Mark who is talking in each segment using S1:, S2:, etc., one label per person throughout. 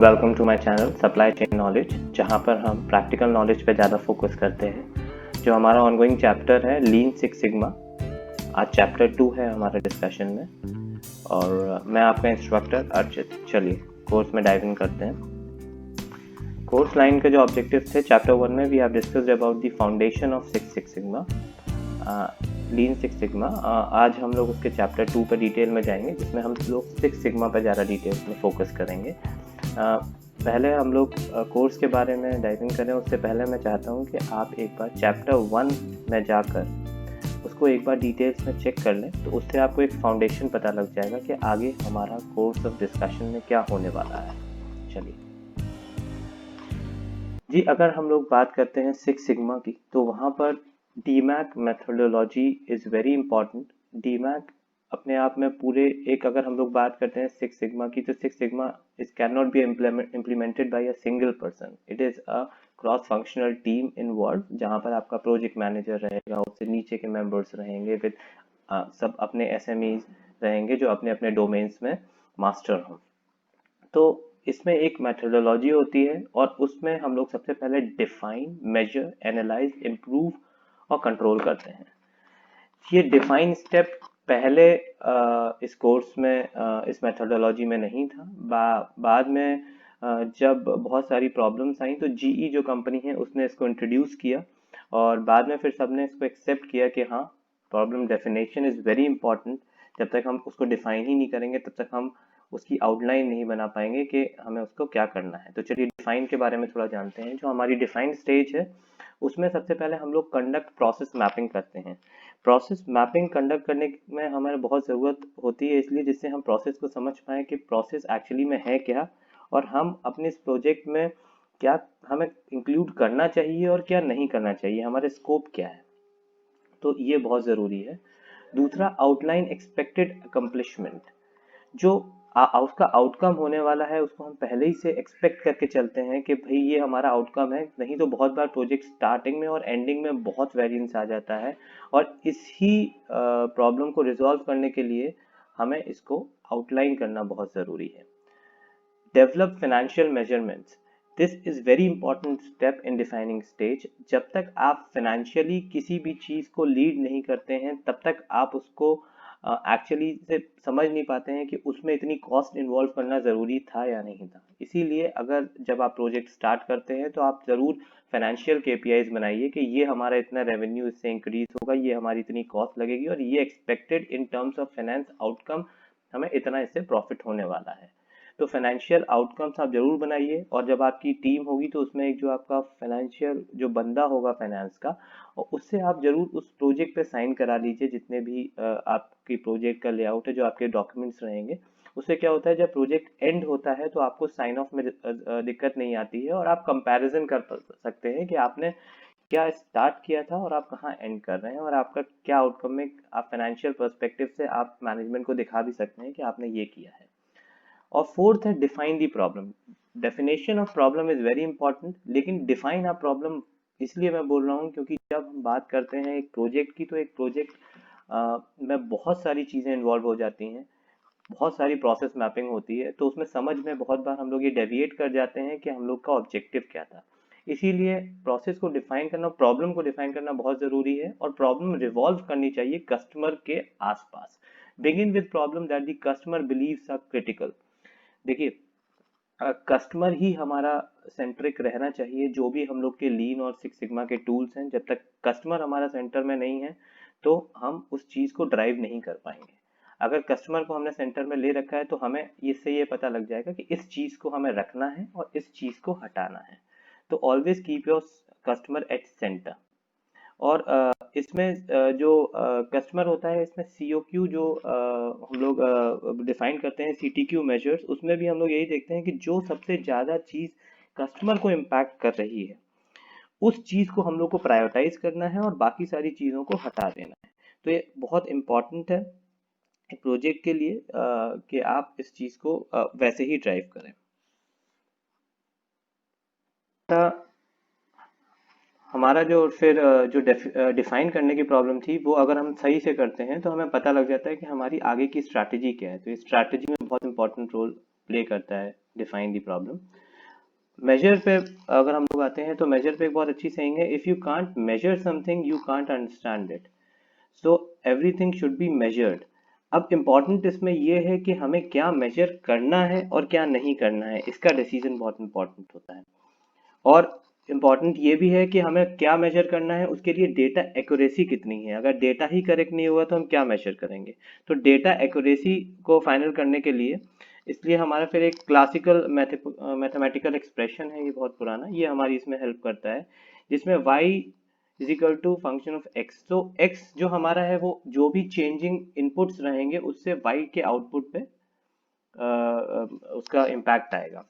S1: Welcome to my channel supply chain knowledge, जहां पर हम प्रैक्टिकल नॉलेज पे ज़्यादा फोकस करते हैं। जो हमारा ऑनगोइंग चैप्टर है लीन सिक्स सिग्मा, आज चैप्टर 2 है हमारे डिस्कशन में और मैं आपका इंस्ट्रक्टर अर्चित। चलिए कोर्स में डाइव इन करते हैं। कोर्स लाइन के जो ऑब्जेक्टिव थे चैप्टर 1 में we have discussed about the foundation of six sigma, lean six sigma. आज हम लोग उसके चैप्टर 2 पर डिटेल में जाएंगे, जिसमें हम लोग सिक्स सिग्मा पर ज़्यादा डिटेल्स में फोकस करेंगे। पहले हम लोग कोर्स के बारे में डाइव इन करें उससे पहले मैं चाहता हूं कि आप एक बार चैप्टर 1 में जाकर उसको एक बार डिटेल्स में चेक कर लें, तो उससे आपको एक फाउंडेशन पता लग जाएगा कि आगे हमारा कोर्स ऑफ डिस्कशन में क्या होने वाला है। चलिए जी, अगर हम लोग बात करते हैं सिक्स सिग्मा की, तो वहाँ पर डीमैक मेथोडोलॉजी इज़ वेरी इंपॉर्टेंट। डीमैक अपने आप में पूरे एक, अगर हम लोग बात करते हैं सिक्स सिग्मा की, तो six sigma is can not be implemented by a single person. It is a cross functional team involve, जहाँ पर आपका प्रोजेक्ट मैनेजर रहेगा, उससे नीचे के मेंबर्स रहेंगे, विद सब अपने एसएमईज रहेंगे जो अपने अपने डोमेन्स में मास्टर हों। तो इसमें एक मेथोडोलॉजी होती है और उसमें हम लोग सबसे पहले डिफाइन, मेजर, एनालाइज, इम्प्रूव और कंट्रोल करते हैं। ये डिफाइन स्टेप पहले इस कोर्स में इस मेथोडोलॉजी में नहीं था। बाद में जब बहुत सारी प्रॉब्लम्स आई तो जीई जो कंपनी है उसने इसको इंट्रोड्यूस किया और बाद में फिर सबने इसको एक्सेप्ट किया कि हाँ, problem definition is very important. जब तक हम उसको डिफाइन ही नहीं करेंगे तब तक हम उसकी आउटलाइन नहीं बना पाएंगे कि हमें उसको क्या करना है। तो चलिए डिफाइन के बारे में थोड़ा जानते हैं। जो हमारी डिफाइन स्टेज है उसमें सबसे पहले हम लोग कंडक्ट प्रोसेस मैपिंग करते हैं। प्रोसेस मैपिंग कंडक्ट करने में हमें बहुत ज़रूरत होती है, इसलिए जिससे हम प्रोसेस को समझ पाएँ कि प्रोसेस एक्चुअली में है क्या और हम अपने इस प्रोजेक्ट में क्या हमें इंक्लूड करना चाहिए और क्या नहीं करना चाहिए, हमारे स्कोप क्या है। तो ये बहुत ज़रूरी है। दूसरा, आउटलाइन एक्सपेक्टेड अकम्पलिशमेंट। जो उसका आउटकम होने वाला है उसको हम पहले ही से एक्सपेक्ट करके चलते हैं कि भाई ये हमारा आउटकम है। नहीं तो बहुत बार प्रोजेक्ट स्टार्टिंग में और एंडिंग में बहुत वेरिएंस आ जाता है और इसी प्रॉब्लम को रिजॉल्व करने के लिए हमें इसको आउटलाइन करना बहुत ज़रूरी है। Develop financial measurements. This is very important step in defining stage. जब तक आप फाइनेंशियली किसी भी चीज़ को लीड नहीं करते हैं तब तक आप उसको एक्चुअली से समझ नहीं पाते हैं कि उसमें इतनी कॉस्ट इन्वॉल्व करना ज़रूरी था या नहीं था। इसीलिए अगर जब आप प्रोजेक्ट स्टार्ट करते हैं तो आप ज़रूर फाइनेंशियल केपीआईज बनाइए कि ये हमारा इतना रेवेन्यू इससे इंक्रीज होगा, ये हमारी इतनी कॉस्ट लगेगी और ये expected in terms of finance outcome हमें इतना इससे प्रॉफिट होने वाला है। तो फाइनेंशियल आउटकम्स आप जरूर बनाइए और जब आपकी टीम होगी तो उसमें एक जो आपका फाइनेंशियल जो बंदा होगा फाइनेंस का, और उससे आप जरूर उस प्रोजेक्ट पे साइन करा लीजिए। जितने भी आपकी प्रोजेक्ट का लेआउट है, जो आपके डॉक्यूमेंट्स रहेंगे, उससे क्या होता है जब प्रोजेक्ट एंड होता है तो आपको साइन ऑफ में दिक्कत नहीं आती है और आप कंपैरिजन कर सकते हैं कि आपने क्या स्टार्ट किया था और आप कहाँ एंड कर रहे हैं और आपका क्या आउटकम में। आप फाइनेंशियल पर्सपेक्टिव से आप मैनेजमेंट को दिखा भी सकते हैं कि आपने ये किया है। और फोर्थ है define the problem. Definition of problem is very important, लेकिन डिफाइन अ प्रॉब्लम इसलिए मैं बोल रहा हूँ क्योंकि जब हम बात करते हैं एक प्रोजेक्ट की, तो एक प्रोजेक्ट में बहुत सारी चीज़ें इन्वॉल्व हो जाती हैं, बहुत सारी प्रोसेस मैपिंग होती है। तो उसमें समझ में बहुत बार हम लोग ये डेविएट कर जाते हैं कि हम लोग का ऑब्जेक्टिव क्या था। इसीलिए प्रोसेस को डिफाइन करना, प्रॉब्लम को डिफाइन करना बहुत ज़रूरी है और प्रॉब्लम रिवॉल्व करनी चाहिए कस्टमर के आसपास। Begin with problem that the customer believes are critical. देखिए, कस्टमर ही हमारा सेंट्रिक रहना चाहिए। जो भी हम लोग के लीन और सिक्स सिग्मा के टूल्स हैं, जब तक कस्टमर हमारा सेंटर में नहीं है तो हम उस चीज़ को ड्राइव नहीं कर पाएंगे। अगर कस्टमर को हमने सेंटर में ले रखा है तो हमें इससे ये पता लग जाएगा कि इस चीज़ को हमें रखना है और इस चीज़ को हटाना है। तो always keep your customer at centre. और इसमें जो कस्टमर होता है, इसमें COQ जो हम लोग डिफाइन करते हैं, CTQ मेजर्स, उसमें भी हम लोग यही देखते हैं कि जो सबसे ज़्यादा चीज़ कस्टमर को इम्पैक्ट कर रही है उस चीज़ को हम लोग को प्रायोरिटाइज करना है और बाकी सारी चीज़ों को हटा देना है। तो ये बहुत इम्पॉर्टेंट है एक प्रोजेक्ट के लिए कि आप इस चीज़ को वैसे ही ड्राइव करें। हमारा जो फिर जो डिफाइन करने की प्रॉब्लम थी, वो अगर हम सही से करते हैं तो हमें पता लग जाता है कि हमारी आगे की स्ट्रैटेजी क्या है। तो ये स्ट्रैटेजी में बहुत इंपॉर्टेंट रोल प्ले करता है डिफाइन द प्रॉब्लम। मेजर पे अगर हम लोग आते हैं तो मेजर पे एक बहुत अच्छी सेइंग है, if you can't measure something you can't understand it, so everything should be measured. अब इम्पॉर्टेंट इसमें यह है कि हमें क्या मेजर करना है और क्या नहीं करना है, इसका डिसीजन बहुत इंपॉर्टेंट होता है। और इम्पॉर्टेंट ये भी है कि हमें क्या मेजर करना है, उसके लिए डेटा एक्यूरेसी कितनी है। अगर डेटा ही करेक्ट नहीं हुआ तो हम क्या मेजर करेंगे। तो डेटा एक्यूरेसी को फाइनल करने के लिए, इसलिए हमारा फिर एक क्लासिकल मैथमेटिकल एक्सप्रेशन है, ये बहुत पुराना, ये हमारी इसमें हेल्प करता है, जिसमें y is equal to function of x। तो x जो हमारा है वो जो भी चेंजिंग इनपुट्स रहेंगे उससे y के आउटपुट पे उसका इम्पैक्ट आएगा।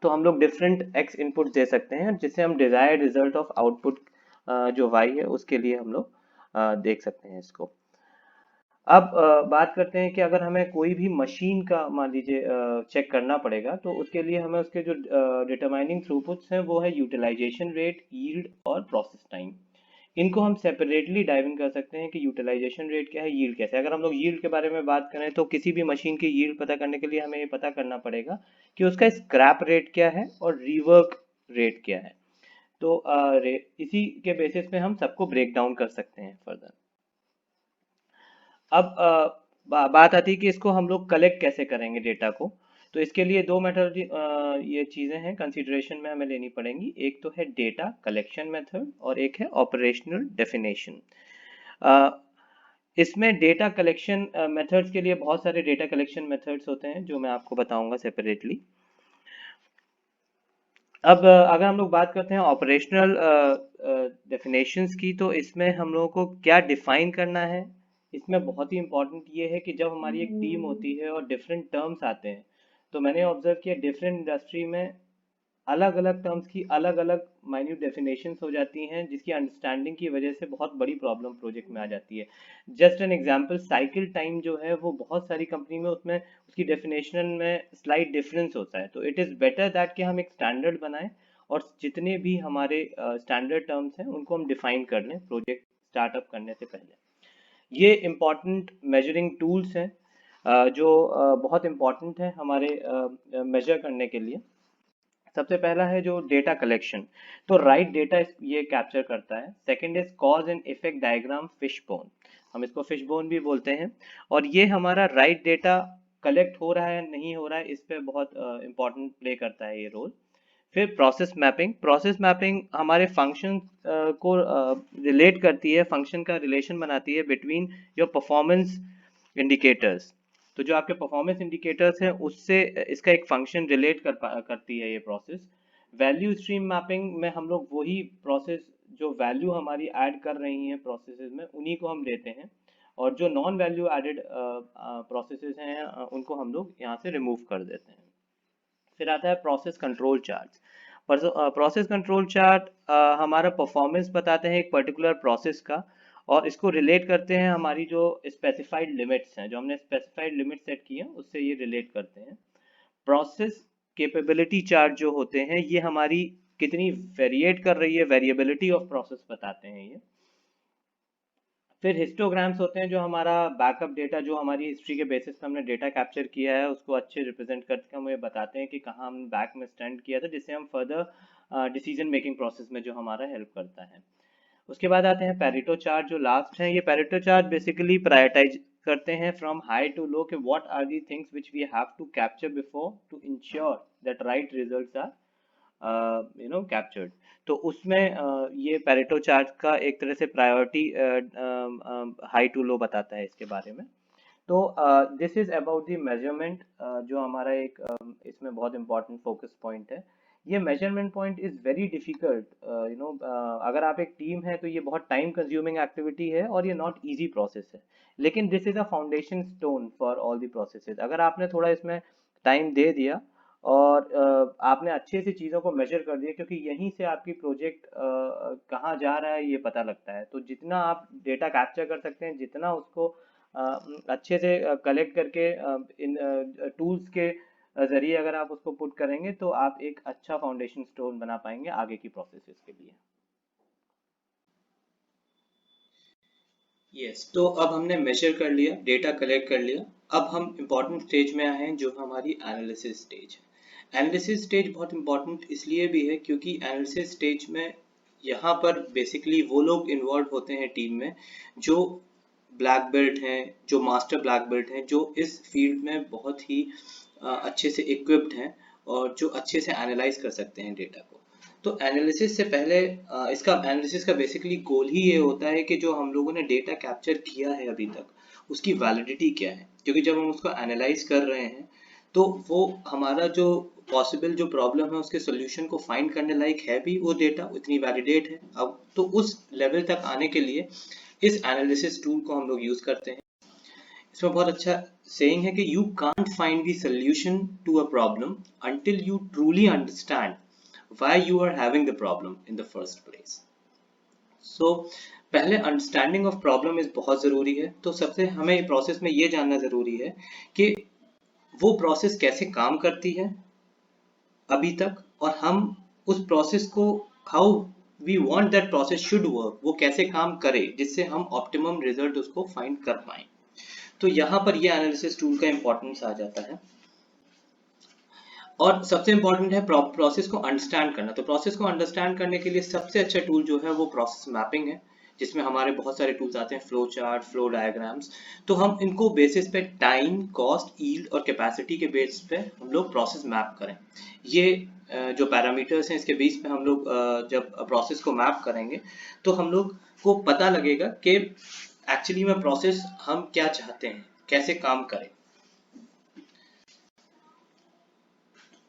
S1: तो हम लोग डिफरेंट x इनपुट दे सकते हैं जिससे हम डिजायर्ड रिजल्ट ऑफ आउटपुट जो y है उसके लिए हम लोग देख सकते हैं इसको। अब बात करते हैं कि अगर हमें कोई भी मशीन का मान लीजिए चेक करना पड़ेगा, तो उसके लिए हमें उसके जो डिटरमाइनिंग थ्रूपुट्स हैं वो है यूटिलाइजेशन रेट, यील्ड और प्रोसेस टाइम। इनको हम सेपरेटली डाइव इन कर सकते हैं कि यूटिलाइजेशन रेट क्या है, यील्ड कैसे है। अगर हम लोग यील्ड के बारे में बात करें तो किसी भी मशीन की यील्ड पता करने के लिए हमें ये पता करना पड़ेगा कि उसका स्क्रैप रेट क्या है और रीवर्क रेट क्या है। तो इसी के बेसिस पे हम सबको ब्रेक डाउन कर सकते हैं फर्दर। अब बात आती है कि इसको हम लोग कलेक्ट कैसे करेंगे डेटा को। तो इसके लिए दो मेथड ये चीज़ें हैं कंसीडरेशन में हमें लेनी पड़ेंगी। एक तो है डेटा कलेक्शन मेथड और एक है ऑपरेशनल डेफिनेशन। इसमें डेटा कलेक्शन मेथड्स के लिए बहुत सारे डेटा कलेक्शन मेथड्स होते हैं जो मैं आपको बताऊंगा सेपरेटली। अब अगर हम लोग बात करते हैं ऑपरेशनल डेफिनेशंस की, तो इसमें हम लोगों को क्या डिफाइन करना है, इसमें बहुत ही इंपॉर्टेंट ये है कि जब हमारी एक टीम होती है और डिफरेंट टर्म्स आते हैं, तो मैंने ऑब्जर्व किया डिफरेंट इंडस्ट्री में अलग अलग टर्म्स की अलग अलग माइन्यूट डेफिनेशंस हो जाती हैं, जिसकी अंडरस्टैंडिंग की वजह से बहुत बड़ी प्रॉब्लम प्रोजेक्ट में आ जाती है। Just an example, cycle time जो है वो बहुत सारी कंपनी में उसमें उसकी डेफिनेशन में स्लाइट डिफरेंस होता है। तो इट इज़ बेटर दैट कि हम एक स्टैंडर्ड बनाएं और जितने भी हमारे स्टैंडर्ड टर्म्स हैं उनको हम डिफाइन कर लें प्रोजेक्ट स्टार्टअप करने से पहले। ये इम्पॉर्टेंट मेजरिंग टूल्स हैं जो बहुत इम्पॉर्टेंट है हमारे मेजर करने के लिए। सबसे पहला है जो डेटा कलेक्शन, तो राइट डेटा ये कैप्चर करता है। Second is cause and effect diagram, fishbone, हम इसको फिशबोन भी बोलते हैं। और ये हमारा राइट डेटा कलेक्ट हो रहा है नहीं हो रहा है इस पे बहुत इंपॉर्टेंट प्ले करता है ये रोल। फिर प्रोसेस मैपिंग, प्रोसेस मैपिंग हमारे फंक्शन को रिलेट करती है, फंक्शन का रिलेशन बनाती है बिटवीन योर परफॉर्मेंस इंडिकेटर्स। तो जो आपके परफॉर्मेंस इंडिकेटर्स हैं उससे इसका एक फंक्शन रिलेट करती है ये प्रोसेस। वैल्यू स्ट्रीम मैपिंग में हम लोग वही प्रोसेस जो वैल्यू हमारी ऐड कर रही हैं प्रोसेसेस में उन्हीं को हम लेते हैं, और जो नॉन वैल्यू एडेड प्रोसेसेस हैं उनको हम लोग यहाँ से रिमूव कर देते हैं। फिर आता है process control chart. Process control chart हमारा परफॉर्मेंस बताते हैं एक पर्टिकुलर प्रोसेस का, और इसको रिलेट करते हैं हमारी जो स्पेसिफाइड लिमिट्स हैं, जो हमने स्पेसिफाइड लिमिट सेट की है उससे ये रिलेट करते हैं। प्रोसेस कैपेबिलिटी चार्ट जो होते हैं ये हमारी कितनी वेरिएट कर रही है, वेरिएबिलिटी ऑफ प्रोसेस बताते हैं ये। फिर हिस्टोग्राम्स होते हैं जो हमारा बैकअप डेटा, जो हमारी हिस्ट्री के बेसिस पे हमने डेटा कैप्चर किया है उसको अच्छे रिप्रेजेंट करके हमें बताते हैं कि कहाँ हम बैक में स्टैंड किया था, जिससे हम फर्दर डिसीजन मेकिंग प्रोसेस में जो हमारा हेल्प करता है। उसके बाद आते हैं पेरेटो चार्ट जो लास्ट है। ये पेरेटो चार्ट बेसिकली प्रायोरिटाइज करते हैं फ्रॉम हाई टू लो कि what are the things which we have to capture before to ensure that right results are captured. तो उसमें ये पेरेटो चार्ट का एक तरह से प्रायोरिटी हाई टू लो बताता है इसके बारे में। तो this is about the measurement, जो हमारा एक इसमें बहुत इंपॉर्टेंट फोकस पॉइंट है। ये measurement point is very difficult, अगर आप एक टीम है तो ये बहुत टाइम कंज्यूमिंग एक्टिविटी है और ये नॉट इजी प्रोसेस है, लेकिन this is a foundation stone for all the processes. अगर आपने थोड़ा इसमें टाइम दे दिया और आपने अच्छे से चीज़ों को मेजर कर दिया, क्योंकि यहीं से आपकी प्रोजेक्ट कहाँ जा रहा है ये पता लगता है। तो जितना आप डेटा कैप्चर कर सकते हैं, जितना उसको अच्छे से कलेक्ट करके इन टूल्स के जरिए अगर आप उसको पुट करेंगे तो आप एक अच्छा फाउंडेशन स्टोन बना पाएंगे आगे की प्रोसेसेस के लिए। यस, तो अब हमने मेजर कर लिया, डेटा कलेक्ट कर लिया, अब हम इम्पोर्टेंट स्टेज में आए हैं जो हमारी एनालिसिस स्टेज है। एनालिसिस स्टेज बहुत इंपॉर्टेंट इसलिए भी है क्योंकि एनालिसिस स्टेज में यहाँ पर बेसिकली वो लोग इन्वॉल्व होते हैं टीम में जो ब्लैक बेल्ट हैं, जो मास्टर ब्लैक बेल्ट हैं, जो इस फील्ड में बहुत ही अच्छे से इक्विप्ड हैं और जो अच्छे से एनालाइज कर सकते हैं डेटा को। तो एनालिसिस से पहले इसका एनालिसिस का बेसिकली गोल ही ये होता है कि जो हम लोगों ने डेटा कैप्चर किया है अभी तक उसकी वैलिडिटी क्या है, क्योंकि जब हम उसको एनालाइज कर रहे हैं तो वो हमारा जो पॉसिबल जो प्रॉब्लम है उसके सोल्यूशन को फाइंड करने लायक है भी वो डेटा इतनी वैलिडेट है। अब तो उस लेवल तक आने के लिए इस एनालिसिस टूल को हम लोग यूज करते हैं। इसमें बहुत अच्छा सेइंग है कि you can't find the solution to a problem until you truly understand why you are having the problem in the first place. So पहले अंडरस्टैंडिंग ऑफ प्रॉब्लम इज बहुत जरूरी है। तो सबसे हमें प्रोसेस में ये जानना जरूरी है कि वो प्रोसेस कैसे काम करती है अभी तक, और हम उस प्रोसेस को how we want that process should work, वो कैसे काम करे जिससे हम ऑप्टिमम रिजल्ट उसको फाइंड कर पाए। तो यहाँ पर ये एनालिसिस टूल का इंपॉर्टेंस आ जाता है। और सबसे इंपॉर्टेंट है प्रोसेस को अंडरस्टैंड करना। तो प्रोसेस को अंडरस्टैंड करने के लिए सबसे अच्छा टूल जो है वो प्रोसेस मैपिंग है, जिसमें हमारे बहुत सारे टूल्स आते हैं, फ्लो चार्ट, फ्लो डायग्राम्स। तो हम इनको बेसिस पे टाइम, कॉस्ट, यील्ड और कैपेसिटी के बेस पे हम लोग प्रोसेस मैप करें। ये जो पैरामीटर्स हैं इसके बेस पे हम लोग जब प्रोसेस को मैप करेंगे तो हम लोग को पता लगेगा कि एक्चुअली में प्रोसेस हम क्या चाहते हैं, कैसे काम करें।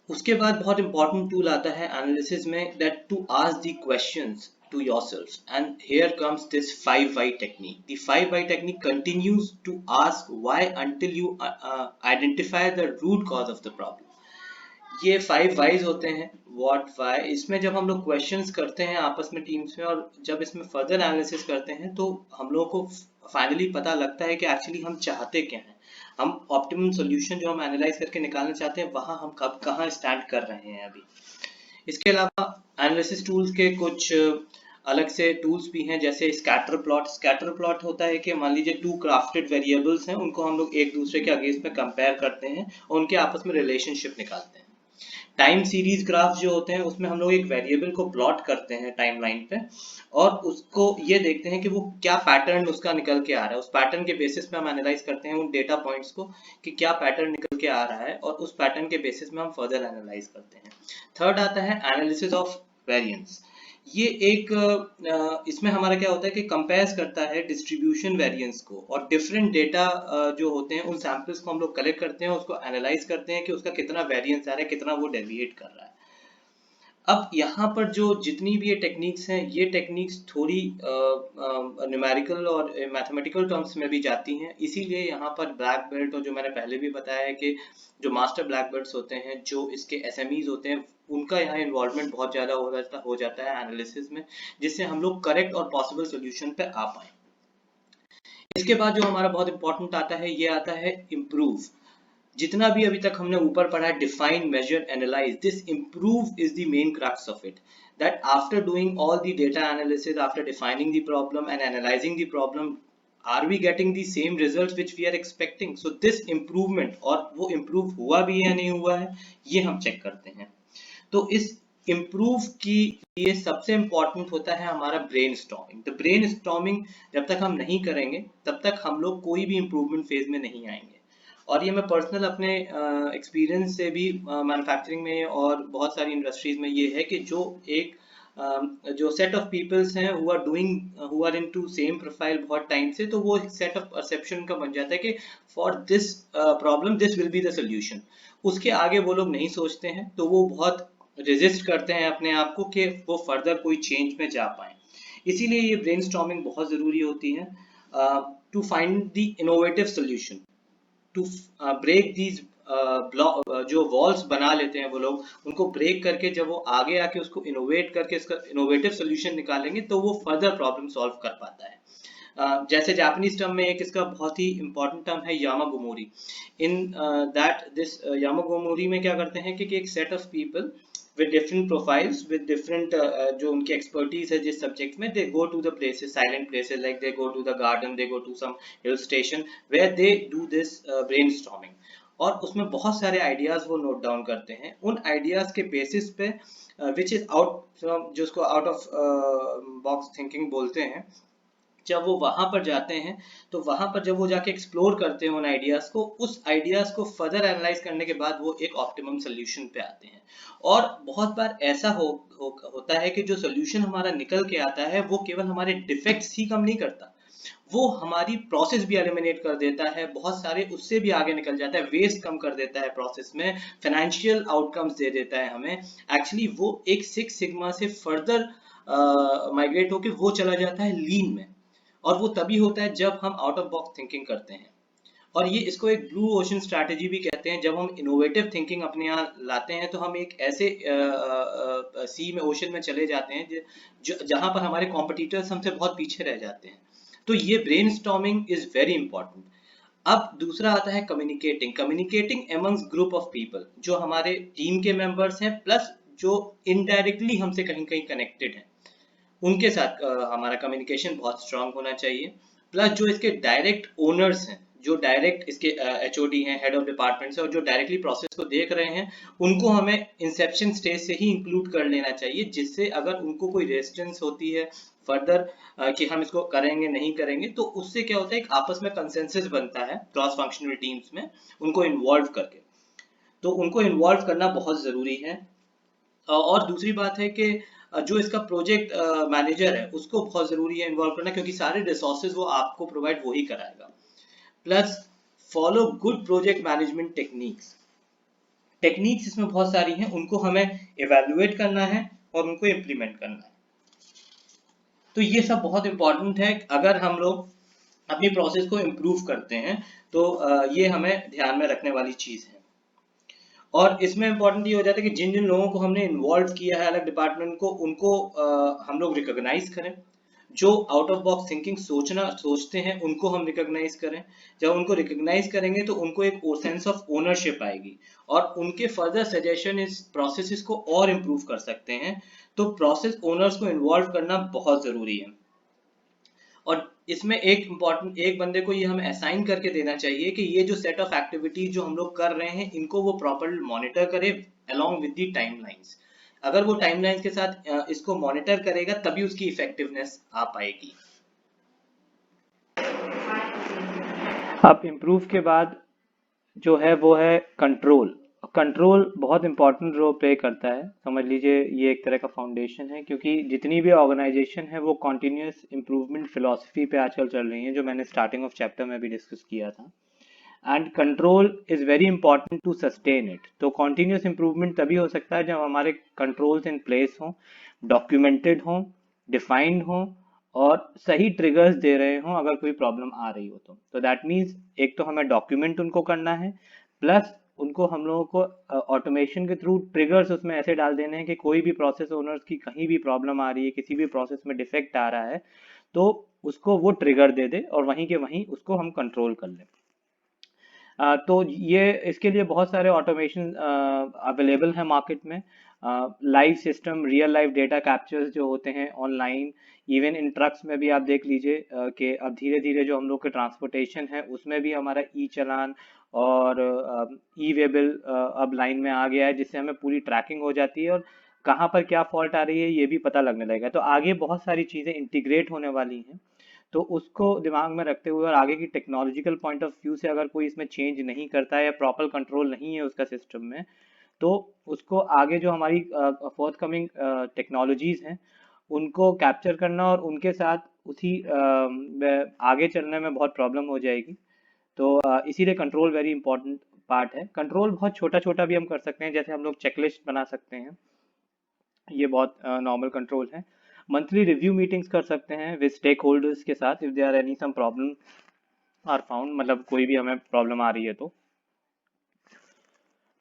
S1: उसके बाद बहुत इंपॉर्टेंट टूल आता है एनालिसिस में, that to ask the questions to yourself, and here comes this 5 why technique. The 5 why technique continues to ask why until you identify the root cause of the problem. ये 5 whys होते हैं, what, why। इसमें जब हम लोग questions करते हैं आपस में टीम्स में और जब इसमें फर्दर एनालिसिस करते हैं तो हम लोगों को फाइनली पता लगता है कि एक्चुअली हम चाहते क्या हैं, हम ऑप्टिमम सॉल्यूशन जो हम एनालाइज करके निकालना चाहते हैं वहां हम कब कहाँ स्टैंड कर रहे हैं अभी। इसके अलावा एनालिसिस टूल्स के कुछ अलग से टूल्स भी हैं, जैसे स्कैटर प्लॉट। स्कैटर प्लॉट होता है कि मान लीजिए 2 क्राफ्टेड वेरिएबल्स हैं, उनको हम लोग एक दूसरे के अगेंस्ट में कंपेयर करते हैं और उनके आपस में रिलेशनशिप निकालते हैं। टाइम सीरीज ग्राफ जो होते हैं उसमें हम लोग एक वेरिएबल को प्लॉट करते हैं टाइमलाइन पे और उसको ये देखते हैं कि वो क्या पैटर्न उसका निकल के आ रहा है। उस पैटर्न के बेसिस पे हम एनालाइज करते हैं उन डेटा पॉइंट्स को कि क्या पैटर्न निकल के आ रहा है और उस पैटर्न के बेसिस में हम फर्दर एनालाइज करते हैं। थर्ड आता है एनालिसिस ऑफ वेरिएंस। ये एक इसमें हमारा क्या होता है कि कंपेयर करता है डिस्ट्रीब्यूशन वेरिएंस को और डिफरेंट डेटा जो होते हैं उन सैंपल्स को हम लोग कलेक्ट करते हैं, उसको एनालाइज करते हैं कि उसका कितना वेरिएंस आ रहा है, कितना वो डेविएट कर रहा है। अब यहाँ पर जो जितनी भी ये टेक्निक्स हैं, ये टेक्निक्स थोड़ी न्यूमेरिकल और मैथमेटिकल टर्म्स में भी जाती हैं, इसीलिए यहाँ पर ब्लैक बेल्ट और जो मैंने पहले भी बताया है कि जो मास्टर ब्लैक बेल्ट्स होते हैं, जो इसके एसएमईज होते हैं, उनका यहाँ इन्वॉल्वमेंट बहुत ज़्यादा हो जाता है एनालिसिस में, जिससे हम लोग करेक्ट और पॉसिबल सोल्यूशन पे आ पाए। इसके बाद जो हमारा बहुत इंपॉर्टेंट आता है, ये आता है इम्प्रूव। जितना भी अभी तक हमने ऊपर पढ़ा है, define, measure, analyse, this improve is the main crux of it, that after doing all the data analysis, after defining the problem and analysing the problem, are we getting the same results which we are expecting? So this improvement, और वो improve हुआ भी है या नहीं हुआ है, ये हम चेक करते हैं। तो इस इम्प्रूव की लिए सबसे इंपॉर्टेंट होता है हमारा ब्रेन स्टॉर्मिंग। तो ब्रेन स्टॉर्मिंग जब तक हम नहीं करेंगे तब तक हम लोग कोई भी इम्प्रूवमेंट फेज में नहीं आएंगे। और ये मैं पर्सनल अपने एक्सपीरियंस से भी मैन्युफैक्चरिंग में और बहुत सारी इंडस्ट्रीज में ये है कि जो एक जो सेट ऑफ पीपल्स हैं who are into same profile बहुत टाइम से, तो वो एक सेट ऑफ परसेप्शन का बन जाता है कि for this problem this will be the solution. उसके आगे वो लोग नहीं सोचते हैं, तो वो बहुत रेजिस्ट करते हैं अपने आप को कि वो फर्दर कोई चेंज में जा पाए। इसीलिए ये ब्रेनस्टॉर्मिंग बहुत जरूरी होती है to find the innovative solution, to break these जो वॉल्स बना लेते हैं वो लोग, उनको ब्रेक करके जब वो आगे आके उसको इनोवेट करके इसका इनोवेटिव सोल्यूशन निकालेंगे तो वो फर्दर प्रॉब्लम सॉल्व कर पाता है। जैसे जापानीज टर्म में एक इसका बहुत ही इंपॉर्टेंट टर्म है यामागुमोरी। इन दैट दिस यामागुमोरी में क्या करते हैं कि एक set of people with different profiles, with different जो उनकी expertise है जिस subject में, they go to the places, silent places, like they go to the garden, they go to some hill station where they do this brainstorming।
S2: और उसमें बहुत सारे ideas वो नोट डाउन करते हैं। उन आइडियाज के बेसिस पे विच इज आउट, जो उसको आउट ऑफ बॉक्स थिंकिंग बोलते हैं, जब वो वहां पर जाते हैं तो वहां पर जब वो जाके एक्सप्लोर करते हैं उन आइडियाज को, उस आइडियाज को फर्दर एनालाइज करने के बाद वो एक ऑप्टिमम सोल्यूशन पे आते हैं। और बहुत बार ऐसा होता है कि जो सोल्यूशन हमारा निकल के आता है वो केवल हमारे डिफेक्ट्स ही कम नहीं करता, वो हमारी प्रोसेस भी एलिमिनेट कर देता है, बहुत सारे उससे भी आगे निकल जाता है, वेस्ट कम कर देता है प्रोसेस में, फाइनेंशियल आउटकम्स दे देता है हमें। एक्चुअली वो एक सिक्स सिग्मा से फर्दर माइग्रेट होके वो चला जाता है लीन में, और वो तभी होता है जब हम आउट ऑफ बॉक्स थिंकिंग करते हैं। और ये इसको एक ब्लू ओशन स्ट्रैटेजी भी कहते हैं। जब हम इनोवेटिव थिंकिंग अपने यहाँ लाते हैं तो हम एक ऐसे सी में, ओशन में चले जाते हैं जहां पर हमारे कॉम्पिटिटर्स हमसे बहुत पीछे रह जाते हैं। तो ये ब्रेनस्टॉर्मिंग इज वेरी इंपॉर्टेंट। अब दूसरा आता है communicating. Communicating amongst group of people, जो हमारे टीम के मेंबर्स हैं प्लस जो इनडायरेक्टली हमसे कहीं कहीं कनेक्टेड हैं, उनके साथ हमारा कम्युनिकेशन बहुत स्ट्रांग होना चाहिए। प्लस जो इसके डायरेक्ट ओनर्स हैं, जो डायरेक्ट इसके एचओडी हैं, हेड ऑफ डिपार्टमेंट्स हैं, और जो डायरेक्टली प्रोसेस को देख रहे हैं, उनको हमें इंसेप्शन स्टेज से ही इंक्लूड कर लेना चाहिए, जिससे अगर उनको कोई रेजिस्टेंस होती है फर्दर कि हम इसको करेंगे नहीं करेंगे, तो उससे क्या होता है, एक आपस में कंसेंसस बनता है क्रॉस फंक्शनल टीम्स में उनको इन्वॉल्व करके। तो उनको इन्वॉल्व करना बहुत जरूरी है। और दूसरी बात है कि जो इसका प्रोजेक्ट मैनेजर है उसको बहुत जरूरी है इन्वॉल्व करना, क्योंकि सारे रिसोर्सेज वो आपको प्रोवाइड वही कराएगा। Plus follow good project management techniques. Techniques इसमें बहुत सारी हैं, उनको हमें इवेल्युएट करना है और उनको इम्प्लीमेंट करना है। तो ये सब बहुत इंपॉर्टेंट है। अगर हम लोग अपनी प्रोसेस को इम्प्रूव करते हैं तो ये हमें ध्यान में रखने वाली चीज है। और इसमें इंपॉर्टेंट ये हो जाता है कि जिन जिन लोगों को हमने इन्वॉल्व किया है अलग डिपार्टमेंट को, उनको हम लोग रिकॉग्नाइज करें। जो आउट ऑफ बॉक्स थिंकिंग सोचते हैं उनको हम रिकॉग्नाइज करें। जब उनको रिकॉग्नाइज करेंगे तो उनको एक सेंस ऑफ ओनरशिप आएगी, और उनके फर्दर सजेशन इस प्रोसेस को और इम्प्रूव कर सकते हैं। तो प्रोसेस ओनर्स को इन्वॉल्व करना बहुत जरूरी है। और इसमें एक इम्पॉर्टेंट, एक बंदे को ये हमें असाइन करके देना चाहिए कि ये जो सेट ऑफ एक्टिविटीज जो हम लोग कर रहे हैं इनको वो प्रॉपरली मॉनिटर करे अलोंग विद दी टाइमलाइंस। अगर वो टाइमलाइंस के साथ इसको मॉनिटर करेगा तभी उसकी इफेक्टिवनेस आ पाएगी।
S1: अब इम्प्रूव के बाद जो है वो है कंट्रोल। कंट्रोल बहुत इंपॉर्टेंट रोल प्ले करता है। समझ लीजिए ये एक तरह का फाउंडेशन है, क्योंकि जितनी भी ऑर्गेनाइजेशन है वो कॉन्टिन्यूस इम्प्रूवमेंट फिलॉसफी पे आजकल चल रही है, जो मैंने स्टार्टिंग ऑफ चैप्टर में भी डिस्कस किया था। And control is very important to sustain it. तो कॉन्टिन्यूस इम्प्रूवमेंट तभी हो सकता है जब हमारे कंट्रोल्स इन प्लेस हों, डॉक्यूमेंटेड हों, डिफाइंड हों, और सही ट्रिगर्स दे रहे हों अगर कोई प्रॉब्लम आ रही हो तो दैट मीन्स एक तो हमें डॉक्यूमेंट उनको करना है, प्लस उनको हम लोगों को ऑटोमेशन के थ्रू ट्रिगर्स उसमें ऐसे डाल देने हैं कि कोई भी प्रोसेस ओनर्स की कहीं भी प्रॉब्लम आ रही है, किसी भी प्रोसेस में डिफेक्ट आ रहा है, तो उसको वो ट्रिगर दे दे और वहीं के वहीं उसको हम कंट्रोल कर लें। तो ये इसके लिए बहुत सारे ऑटोमेशन अवेलेबल हैं मार्केट में। Live system, real life data captures जो होते हैं ऑनलाइन, इवन इन ट्रक्स में भी आप देख लीजिए कि अब धीरे धीरे जो हम लोग के ट्रांसपोर्टेशन है उसमें भी हमारा ई चलान और ई वेबिल अब लाइन में आ गया है, जिससे हमें पूरी ट्रैकिंग हो जाती है और कहाँ पर क्या फॉल्ट आ रही है ये भी पता लगने लगेगा। तो आगे बहुत सारी चीज़ें इंटीग्रेट होने वाली हैं, तो उसको दिमाग में रखते हुए और आगे की टेक्नोलॉजिकल पॉइंट ऑफ व्यू से अगर कोई इसमें चेंज नहीं करता है या प्रॉपर कंट्रोल नहीं है उसका सिस्टम में, तो उसको आगे जो हमारी फोर्थ कमिंग टेक्नोलॉजीज हैं उनको कैप्चर करना और उनके साथ उसी में आगे चलने में बहुत प्रॉब्लम हो जाएगी। तो इसीलिए कंट्रोल वेरी इंपॉर्टेंट पार्ट है। कंट्रोल बहुत छोटा छोटा भी हम कर सकते हैं, जैसे हम लोग चेकलिस्ट बना सकते हैं, ये बहुत नॉर्मल कंट्रोल है। मंथली रिव्यू मीटिंग्स कर सकते हैं विद स्टेक होल्डर्स के साथ if there any some problem are found, मतलब कोई भी हमें प्रॉब्लम आ रही है तो।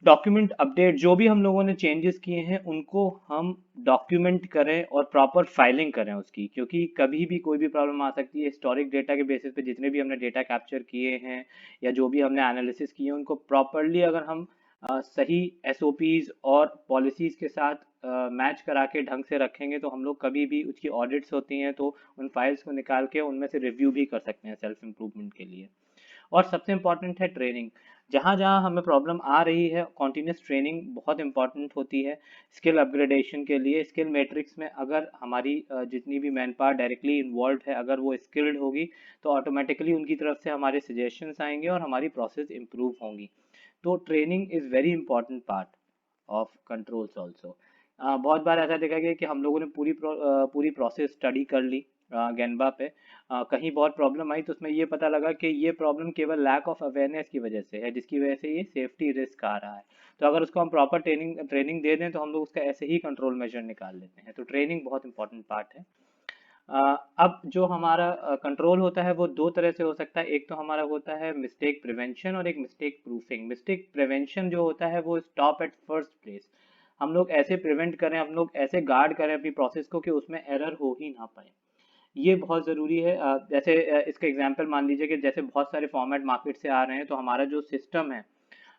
S1: डॉक्यूमेंट अपडेट, जो भी हम लोगों ने चेंजेस किए हैं उनको हम डॉक्यूमेंट करें और प्रॉपर फाइलिंग करें उसकी, क्योंकि कभी भी कोई भी प्रॉब्लम आ सकती है। हिस्टोरिक डेटा के बेसिस पे जितने भी हमने डेटा कैप्चर किए हैं या जो भी हमने एनालिसिस किए हैं उनको प्रॉपरली अगर हम सही एसओपीज और पॉलिसीज के साथ मैच करा के ढंग से रखेंगे तो हम लोग कभी भी उसकी ऑडिट्स होती हैं तो उन फाइल्स को निकाल के उनमें से रिव्यू भी कर सकते हैं सेल्फ इम्प्रूवमेंट के लिए। और सबसे इम्पॉर्टेंट है ट्रेनिंग। जहाँ जहाँ हमें प्रॉब्लम आ रही है, कॉन्टिन्यूस ट्रेनिंग बहुत इंपॉर्टेंट होती है स्किल अपग्रेडेशन के लिए। स्किल मैट्रिक्स में अगर हमारी जितनी भी मैन पावर डायरेक्टली इन्वॉल्व है, अगर वो स्किल्ड होगी तो ऑटोमेटिकली उनकी तरफ से हमारे सजेशंस आएंगे और हमारी प्रोसेस इम्प्रूव होंगी। तो training is very important part of controls also. बहुत बार ऐसा देखा गया कि हम लोगों ने पूरी प्रोसेस स्टडी कर ली गैनबा पे, कहीं बहुत प्रॉब्लम आई तो उसमें ये पता लगा कि ये प्रॉब्लम केवल लैक ऑफ अवेयरनेस की वजह से है, जिसकी वजह से ये सेफ्टी रिस्क आ रहा है। तो अगर उसको हम प्रॉपर ट्रेनिंग दे दें तो हम लोग उसका ऐसे ही कंट्रोल मेजर निकाल लेते हैं। तो ट्रेनिंग बहुत इंपॉर्टेंट पार्ट है। अब जो हमारा कंट्रोल होता है वो दो तरह से हो सकता है। एक तो हमारा होता है मिस्टेक प्रिवेंशन और एक मिस्टेक प्रूफिंग। मिस्टेक प्रिवेंशन जो होता है वो स्टॉप एट फर्स्ट प्लेस। हम लोग ऐसे प्रिवेंट करें, हम लोग ऐसे गार्ड करें अपनी प्रोसेस को कि उसमें एरर हो ही ना पाए। ये बहुत ज़रूरी है। जैसे इसका एग्जांपल मान लीजिए कि जैसे बहुत सारे फॉर्मेट मार्केट से आ रहे हैं, तो हमारा जो सिस्टम है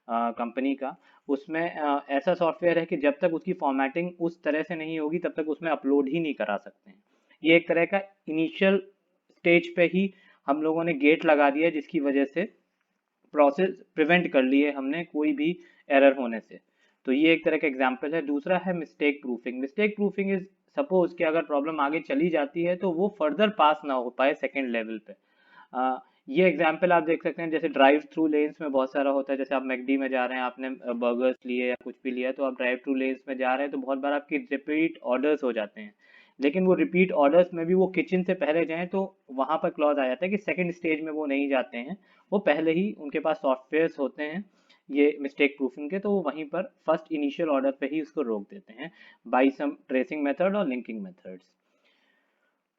S1: कंपनी का, उसमें ऐसा सॉफ्टवेयर है कि जब तक उसकी फॉर्मेटिंग उस तरह से नहीं होगी तब तक उसमें अपलोड ही नहीं करा सकते हैं। ये एक तरह का इनिशियल स्टेज पे ही हम लोगों ने गेट लगा दिया, जिसकी वजह से प्रोसेस प्रिवेंट कर ली है हमने कोई भी एरर होने से। तो ये एक तरह का एग्जांपल है। दूसरा है mistake proofing. Mistake proofing is suppose कि अगर प्रॉब्लम आगे चली जाती है तो वो फर्दर पास ना हो पाए सेकेंड लेवल पे। ये एग्जांपल आप देख सकते हैं, जैसे ड्राइव थ्रू लेन्स में बहुत सारा होता है। जैसे आप मैकडी में जा रहे हैं, आपने बर्गर्स लिए या कुछ भी लिया, तो आप ड्राइव थ्रू लेन्स में जा रहे हैं तो बहुत बार आपकी रिपीट ऑर्डर्स हो जाते हैं। लेकिन वो रिपीट ऑर्डर्स में भी वो किचन से पहले जाएं तो वहां पर क्लॉज आ जाता है कि सेकंड स्टेज में वो नहीं जाते हैं, वो पहले ही उनके पास सॉफ्टवेयर्स होते हैं ये मिस्टेक प्रूफिंग के, तो वो वहीं पर फर्स्ट इनिशियल ऑर्डर पे ही उसको रोक देते हैं बाई सम ट्रेसिंग मेथड और लिंकिंग मेथड्स।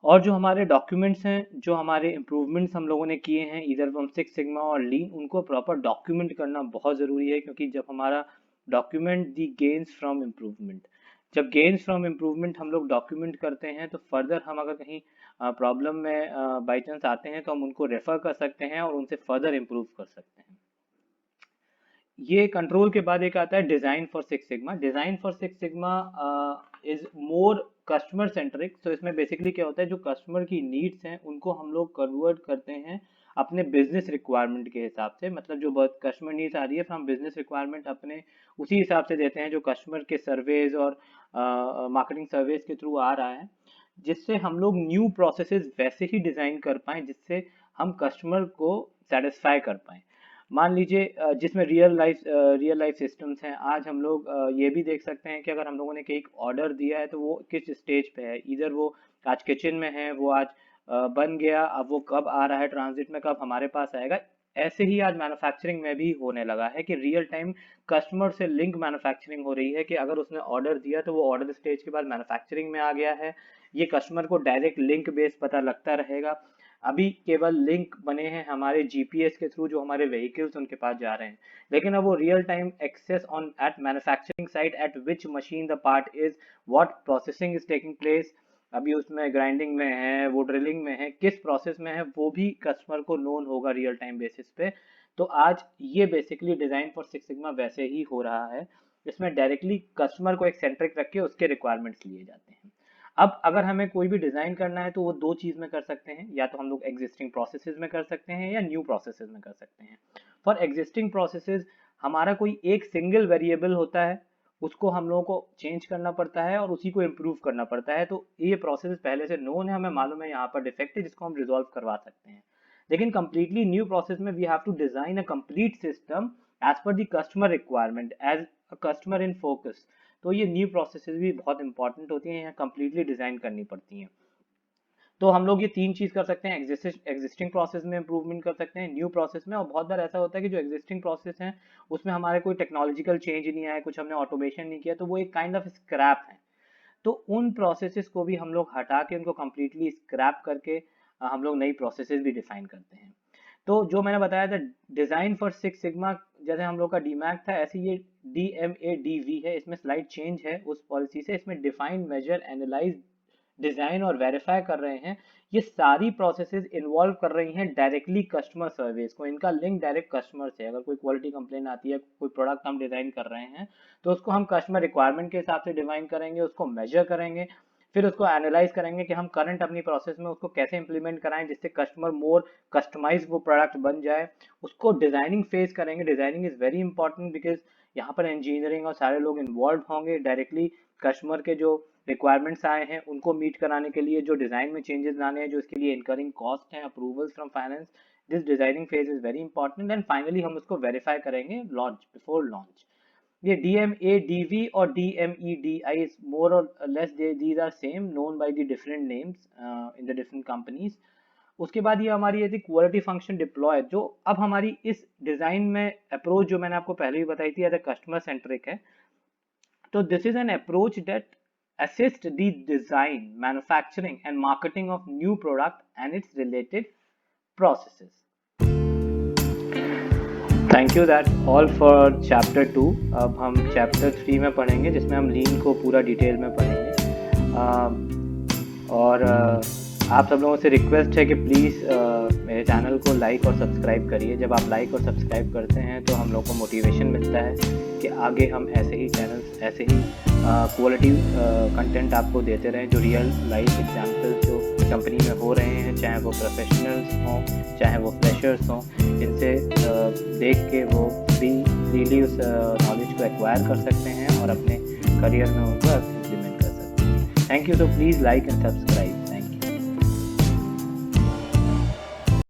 S1: और जो हमारे डॉक्यूमेंट्स हैं, जो हमारे इम्प्रूवमेंट्स हम लोगों ने किए हैं इधर फ्रॉम सिक्स सिग्मा और लीन, उनको प्रॉपर डॉक्यूमेंट करना बहुत ज़रूरी है, क्योंकि जब हमारा document the gains from improvement, जब गेन्स फ्रॉम इम्प्रूवमेंट हम लोग डॉक्यूमेंट करते हैं तो फर्दर हम अगर कहीं प्रॉब्लम में बाई चांस आते हैं तो हम उनको रेफर कर सकते हैं और उनसे फर्दर इम्प्रूव कर सकते हैं। ये कंट्रोल के बाद एक आता है design for six sigma. Design for six sigma is more customer centric. तो इसमें बेसिकली क्या होता है, जो कस्टमर की नीड्स हैं उनको हम लोग कन्वर्ट करते हैं अपने बिजनेस रिक्वायरमेंट के हिसाब से। मतलब जो कस्टमर नीड्स आ रही है, फिर हम बिजनेस रिक्वायरमेंट अपने उसी हिसाब से देते हैं जो कस्टमर के सर्वेज और मार्केटिंग सर्वेज के थ्रू आ रहा है, जिससे हम लोग न्यू प्रोसेसेस वैसे ही डिजाइन कर पाए जिससे हम कस्टमर को सेटिस्फाई कर पाए। मान लीजिए जिसमें रियल लाइफ सिस्टम्स हैं, आज हम लोग ये भी देख सकते हैं कि अगर हम लोगों ने एक ऑर्डर दिया है तो वो किस स्टेज पे है। इधर वो आज किचन में है, वो आज बन गया, अब वो कब आ रहा है ट्रांजिट में, कब हमारे पास आएगा। ऐसे ही आज मैन्युफैक्चरिंग में भी होने लगा है कि रियल टाइम कस्टमर से लिंक मैन्युफैक्चरिंग हो रही है कि अगर उसने ऑर्डर दिया तो वो ऑर्डर स्टेज के बाद मैन्युफैक्चरिंग में आ गया है। ये कस्टमर को डायरेक्ट लिंक बेस पता लगता रहेगा। अभी केवल लिंक बने हैं हमारे जीपीएस के थ्रू जो हमारे व्हीकल्स उनके पास जा रहे हैं, लेकिन अब वो real time access on at manufacturing site at which machine the part is, what processing is taking place, अभी उसमें ग्राइंडिंग में है, वो ड्रिलिंग में है, किस प्रोसेस में है, वो भी कस्टमर को नोन होगा रियल टाइम बेसिस पे। तो आज ये basically design for six sigma वैसे ही हो रहा है। इसमें डायरेक्टली कस्टमर को एक सेंट्रिक रख के उसके रिक्वायरमेंट्स लिए जाते हैं। अब अगर हमें कोई भी डिजाइन करना है तो वो दो चीज में कर सकते हैं, या तो हम लोग एग्जिस्टिंग प्रोसेसेस में कर सकते हैं या न्यू प्रोसेसेस में कर सकते हैं। फॉर एग्जिस्टिंग प्रोसेसेस हमारा कोई एक सिंगल वेरिएबल होता है, उसको हम लोगों को चेंज करना पड़ता है और उसी को इम्प्रूव करना पड़ता है। तो ये प्रोसेस पहले से नोन है, हमें मालूम है यहाँ पर डिफेक्ट है जिसको हम रिजॉल्व करवा सकते हैं। लेकिन कंप्लीटली न्यू प्रोसेस में we have to design a complete system as per the customer requirement, as a customer in focus. तो ये न्यू प्रोसेसेस भी बहुत इंपॉर्टेंट होती हैं, यहाँ कंप्लीटली डिजाइन करनी पड़ती हैं। तो हम लोग ये तीन चीज कर सकते हैं, एग्जिस्टिंग प्रोसेस में इंप्रूवमेंट कर सकते हैं, न्यू प्रोसेस में। और बहुत बार ऐसा होता है कि जो एग्जिस्टिंग प्रोसेस है उसमें हमारे कोई टेक्नोलॉजिकल चेंज नहीं आया, कुछ हमने ऑटोमेशन नहीं किया, तो वो एक काइंड ऑफ स्क्रैप है। तो उन प्रोसेसेस को भी हम लोग हटा के उनको कंप्लीटली स्क्रैप करके हम लोग नई प्रोसेसेस भी डिफाइन करते हैं। तो जो मैंने बताया था डिजाइन फॉर सिक्स सिग्मा, जैसे हम लोग का डीमैक था, ऐसे ये DMADV है। इसमें स्लाइड चेंज है उस पॉलिसी से। इसमें डिफाइन, मेजर, एनालाइज, डिजाइन और वेरीफाई कर रहे हैं। ये सारी प्रोसेसेस इन्वॉल्व कर रही हैं डायरेक्टली कस्टमर सर्विस को। इनका लिंक डायरेक्ट कस्टमर से। अगर कोई क्वालिटी कंप्लेन आती है, कोई प्रोडक्ट हम डिजाइन कर रहे हैं तो उसको हम कस्टमर रिक्वायरमेंट के हिसाब से डिफाइन करेंगे, उसको मेजर करेंगे, फिर उसको एनालाइज करेंगे कि हम करंट अपनी प्रोसेस में उसको कैसे इंप्लीमेंट कराएं जिससे कस्टमर मोर कस्टमाइज वो प्रोडक्ट बन जाए। उसको डिजाइनिंग फेज करेंगे। Designing is very important because यहाँ पर इंजीनियरिंग और सारे लोग इन्वॉल्व होंगे डायरेक्टली। कस्टमर के जो रिक्वायरमेंट्स आए हैं उनको मीट कराने के लिए जो डिजाइन में चेंजेस लाने हैं, जो इसके लिए इनकरिंग कॉस्ट है, approvals from finance, this designing phase is very important. And finally हम उसको वेरीफाई करेंगे लॉन्च, बिफोर लॉन्च। ये DMADV और DMEDI is more or less these are same, known by the different names in the different companies. उसके बाद ये हमारी यदि क्वालिटी फंक्शन डिप्लॉय, जो अब हमारी इस डिजाइन में अप्रोच जो मैंने आपको पहले भी बताई थी एज ए कस्टमर सेंट्रिक है। तो this is an approach that assist the design, manufacturing and marketing of new product and its related processes. Thank you, that all for chapter 2। अब हम चैप्टर 3 में पढ़ेंगे जिसमें हम लीन को पूरा डिटेल में पढ़ेंगे। और आप सब लोगों से रिक्वेस्ट है कि प्लीज़ मेरे चैनल को लाइक और सब्सक्राइब करिए। जब आप लाइक और सब्सक्राइब करते हैं तो हम लोग को मोटिवेशन मिलता है कि आगे हम ऐसे ही चैनल्स, ऐसे ही क्वालिटी कंटेंट आपको देते रहें, जो रियल लाइफ एग्जाम्पल्स जो कंपनी में हो रहे हैं, चाहे वो प्रोफेशनल्स हों चाहे वो फ्रेशर्स हों, जिनसे देख के वो फ्रीली उस नॉलेज को एक्वायर कर सकते हैं और अपने करियर में उनको इम्प्लीमेंट कर सकते हैं। Thank you. तो प्लीज़ लाइक एंड सब्सक्राइब।